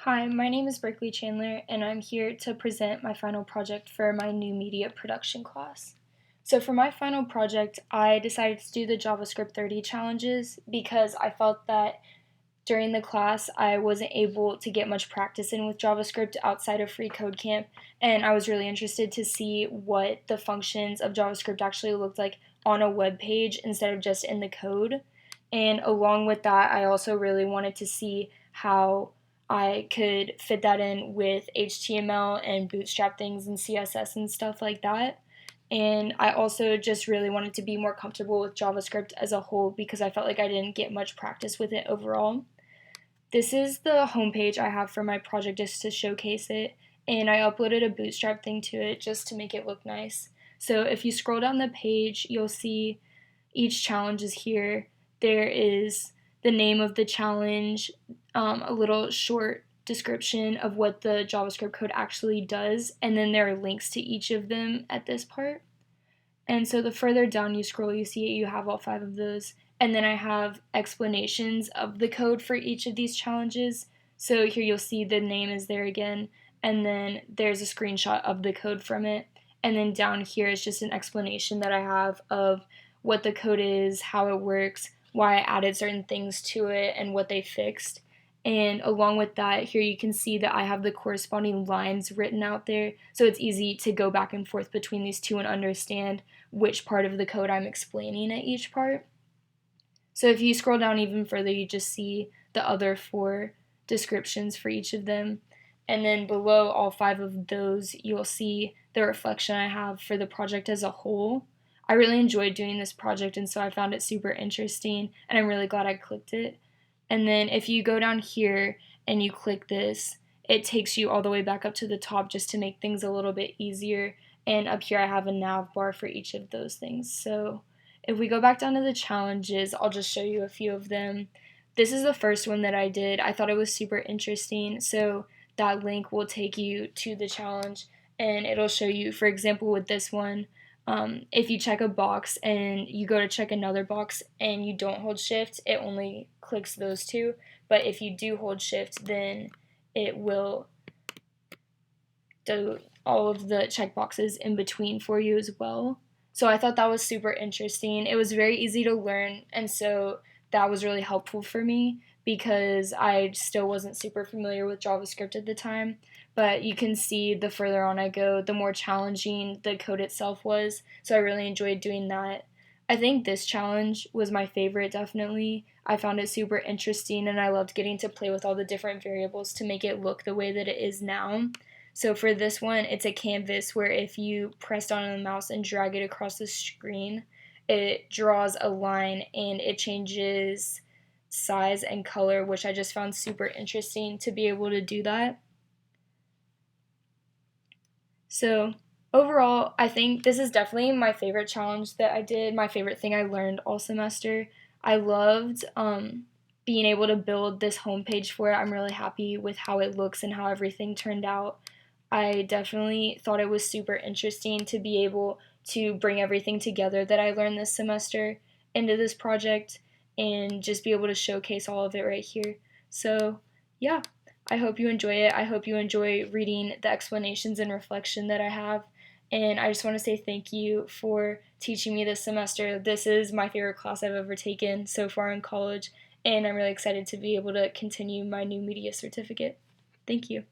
Hi, my name is Berkeley Chandler, and I'm here to present my final project for my new media production class. So for my final project, I decided to do the JavaScript 30 challenges because I felt that during the class I wasn't able to get much practice in with JavaScript outside of Free Code Camp, and I was really interested to see what the functions of JavaScript actually looked like on a web page instead of just in the code. And along with that, I also really wanted to see how I could fit that in with HTML and bootstrap things and CSS and stuff like that. And I also just really wanted to be more comfortable with JavaScript as a whole because I felt like I didn't get much practice with it overall. This is the homepage I have for my project just to showcase it, and I uploaded a bootstrap thing to it just to make it look nice. So if you scroll down the page, you'll see each challenge is here. There is the name of the challenge, a little short description of what the JavaScript code actually does, and then there are links to each of them at this part. And so the further down you scroll, you see you have all 5 of those. And then I have explanations of the code for each of these challenges. So here you'll see the name is there again, and then there's a screenshot of the code from it. And then down here is just an explanation that I have of what the code is, how it works, why I added certain things to it, and what they fixed. And along with that, here you can see that I have the corresponding lines written out there, so it's easy to go back and forth between these two and understand which part of the code I'm explaining at each part. So if you scroll down even further, you just see the other 4 descriptions for each of them. And then below all 5 of those, you'll see the reflection I have for the project as a whole. I really enjoyed doing this project, and so I found it super interesting, and I'm really glad I clicked it. And then if you go down here and you click this, it takes you all the way back up to the top just to make things a little bit easier. And up here I have a nav bar for each of those things. So if we go back down to the challenges, I'll just show you a few of them. This is the first one that I did. I thought it was super interesting. So that link will take you to the challenge, and it'll show you, for example, with this one, if you check a box and you go to check another box and you don't hold shift, it only clicks those 2. But if you do hold shift, then it will do all of the checkboxes in between for you as well. So I thought that was super interesting. It was very easy to learn, and so that was really helpful for me because I still wasn't super familiar with JavaScript at the time. But you can see the further on I go, the more challenging the code itself was, so I really enjoyed doing that. I think this challenge was my favorite, definitely. I found it super interesting, and I loved getting to play with all the different variables to make it look the way that it is now. So for this one, it's a canvas where if you press down on the mouse and drag it across the screen, it draws a line and it changes size and color, which I just found super interesting to be able to do that. So overall, I think this is definitely my favorite challenge that I did, my favorite thing I learned all semester. I loved being able to build this homepage for it. I'm really happy with how it looks and how everything turned out. I definitely thought it was super interesting to be able to bring everything together that I learned this semester into this project and just be able to showcase all of it right here. So yeah, I hope you enjoy it. I hope you enjoy reading the explanations and reflection that I have. And I just want to say thank you for teaching me this semester. This is my favorite class I've ever taken so far in college, and I'm really excited to be able to continue my new media certificate. Thank you.